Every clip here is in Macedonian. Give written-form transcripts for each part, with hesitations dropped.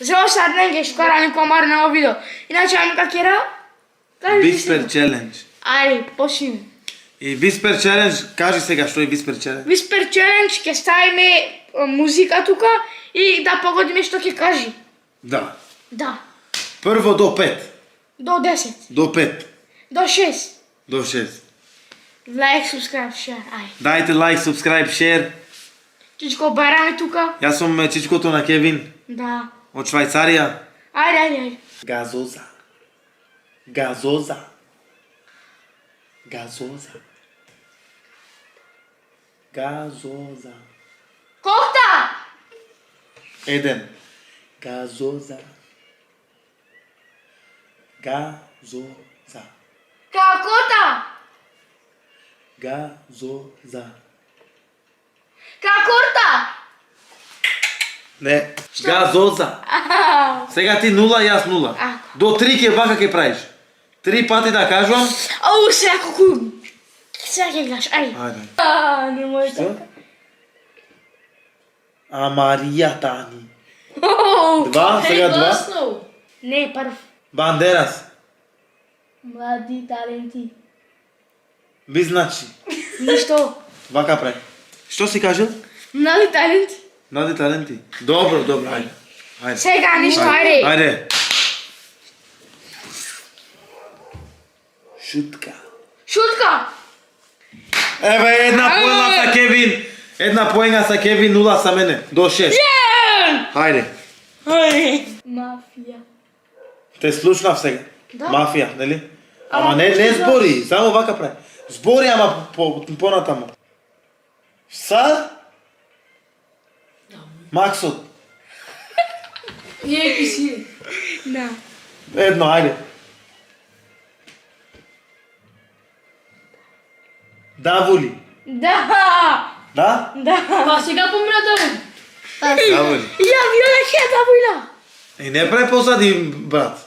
Зао sad ne geš karani komar na ovo video. Inače, ajmo kak je rao? Whisper Challenge. Ajde, počnimo. И Whisper Challenge, кажи сега што е Whisper Challenge. Whisper Challenge ќе ставиме музика тука и да погодиме што ќе кажи. Да. Да. Прво до 5. До 10. До 5. До 6. До 6. Like, subscribe, share. Ај. Дајте лайк, subscribe, share. Чичко бараме тука. Јас сум чичкото на Кевин Да. од Швајцарија. Ајде, ајде, ајде. Газоза. Газоза. Газоза. Газоза. Кокта! Еден. Газоза. Газоза. Какота! Газоза. Какорта! Не. Газоза. Сега ти 0, јас 0. До 3 ќе бака ќе правиш. 3 пати да кажувам. Оу, сега колку... Сега ќе гледаш, ајде. Ајде. Не може Што? така. А Марија Тани. Оу! 2, сега 2. Не, прв. Бандерас. Млади таленти. Би значи. Ништо. Вака прави. Што си кажал? Млади таленти. Млади таленти. Добро, добро, ајде. Ајде. Сега ништо, ајде. Ајде. Шутка. Шутка! Еве една поена са Кевин. Една поена са Кевин, 0 са мене. До 6. Ајде. Ајде. Мафија. Те слушнав сега. Да. Мафија, нели? Ама не збори, само вака прави. Збори, ама понатаму. Са? Максот. Јеки си. Да. Едно, ајде. Давули. Да. Да? Да. Па сега помина Давули. Давули. Ја виоле ќе Давуила. И не прави позади, брат.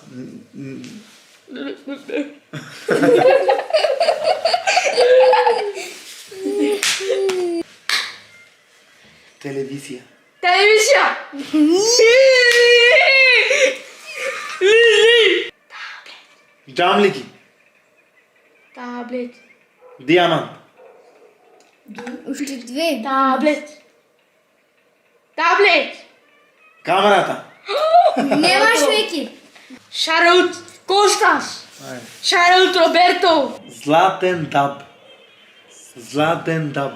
Телевизија. Телевизија. Джамлики. Таблет. Диамант. Уште две. Таблет. Таблет. Камерата. Немаш веќе. Шарут Костас. Ајде. Шарут Роберто. Златен даб. Златен даб.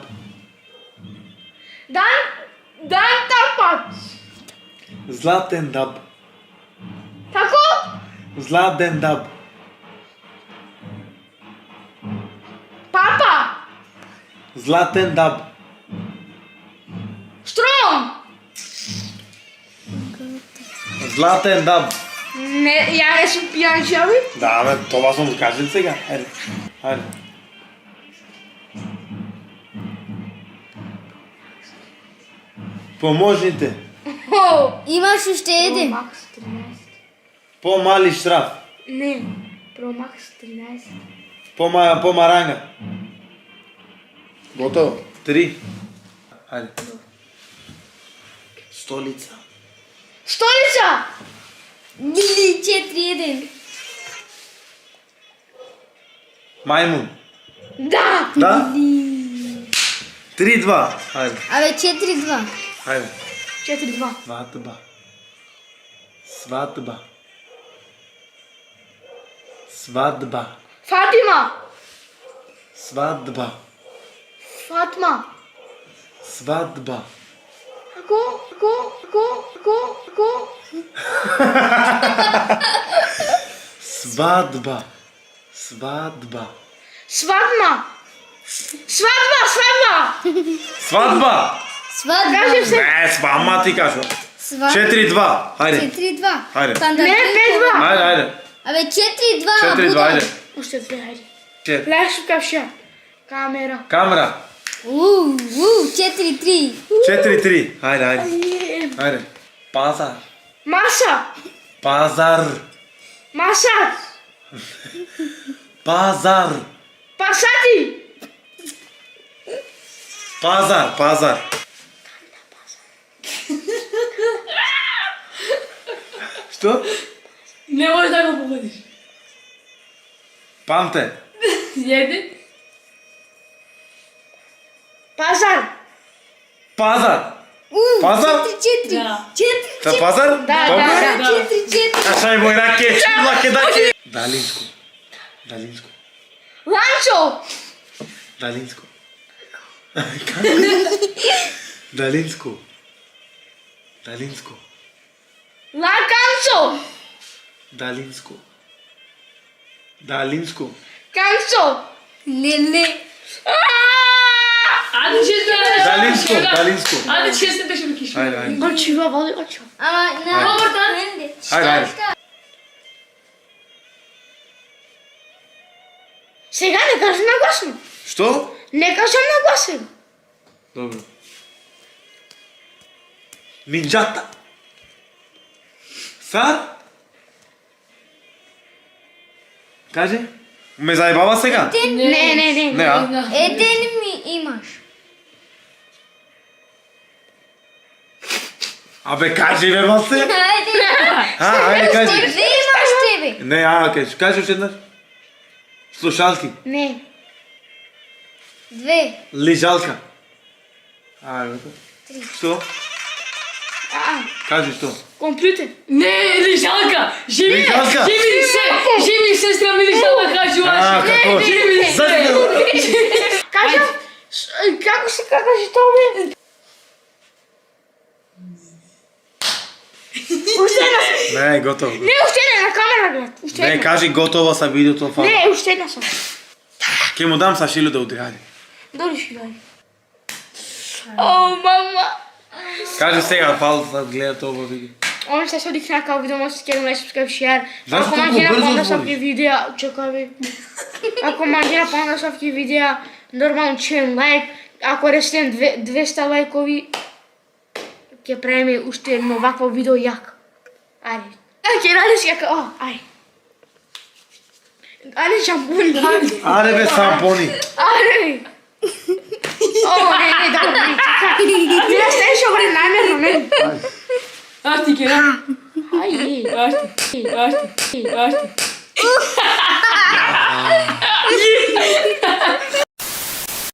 Дан Тарпат. Златен даб. Како? Златен даб. Папа. Златен даб. Штром. Златен даб. Не, ја не сум пијан шави. Да, бе, това сум кажал сега. Ајде. Ајде. Поможните. Имаш уште еден. Макс 13. Помали штраф. Не. Про Макс 13. Помаранга. Готово. 3. Ајде. Столица. Столица. Били 4-1. Мајмун. Да. Да? 3-2. Ајде. Абе 4-2. Ајде. 4-2. Сватба. Сватба. Сватба. Фатима. Сватба. Фатма. Сватба. Ако? Сватба. Сватба. Сватма. Сватба. Сватба. Свадба. Кажи се. Не, свама ти кажу. Свадба. 4-2. Ајде. 4-2. Ајде. Стандард. Не, 5-2. Ајде. Абе 4-2. 4-2, ајде. Уште две, ајде. 4. Лешо капша. Камера. Камера. 4-3. 4-3. Ајде. Ајде. Пазар. Маса. Пазар. Масат. Пазар. Пасати. Пазар. Што? Не можеш да го погодиш. Панте. Еден. Пазар. Пазар. Пазар? 4. Да. 4. Та пазар? Да, Колку? да, да. 4. А шај мој раке, лаке даке. Далинско. Далинско. Ланчо. Далинско. Далинско. Далинско. Лаканцо. Далинско. Далинско. Канцо. Не. Ајде честно. Далинско, Далинско. Ајде честно беше ми киш. Ајде, ајде. Гочива, вали очо. Ама на Добар дан. менде. Ајде. Сега не кажам нагласно. Што? Не кажам нагласно. Добро. Минџата. Сар? Кажи. Ме заебава сега? Не. Не, а? Еден ми имаш. Абе, кажи бе, малце. Ајде. Ајде, кажи. Две имаш тебе. Не, кажи уште еднаш. Слушалки. Не. 2. Лижалка. Ајде. Што? Кажи што? Компјутер. Не, лишалка. Живи. Лишалка? Живи сестра ми лишалка кажуваш. Како? Живи. Зашто? Кажам, како се кажи тоа бе? Уште една сум. Не, готово. Не, уште една на камера глед. Уште Не, една. кажи готово са видеото фала. Не, уште една сум. Ке му дам са шилу да удри, ајде. Дори ще дай. О, мама. Кажи сега, фал да гледа тоа видео. Он се соди на као видео, може да скерам subscribe, share. Зашто Ако толку мангира брзо панда отвориш? сапки видеа, чекай бе. Ако мангира панда сапки видеа, нормално чуем лайк. Ако рестем 200 лайкови, ќе правиме уште едно вакво видео јако. Ајде. Ќе радиш јако, ајде. Ајде шампуни. Аре бе, сампони. Ајде. О, не, да, не, чекай. Не стаеш обре намерно, не. Аз ти кера. Ајде. Аз ти.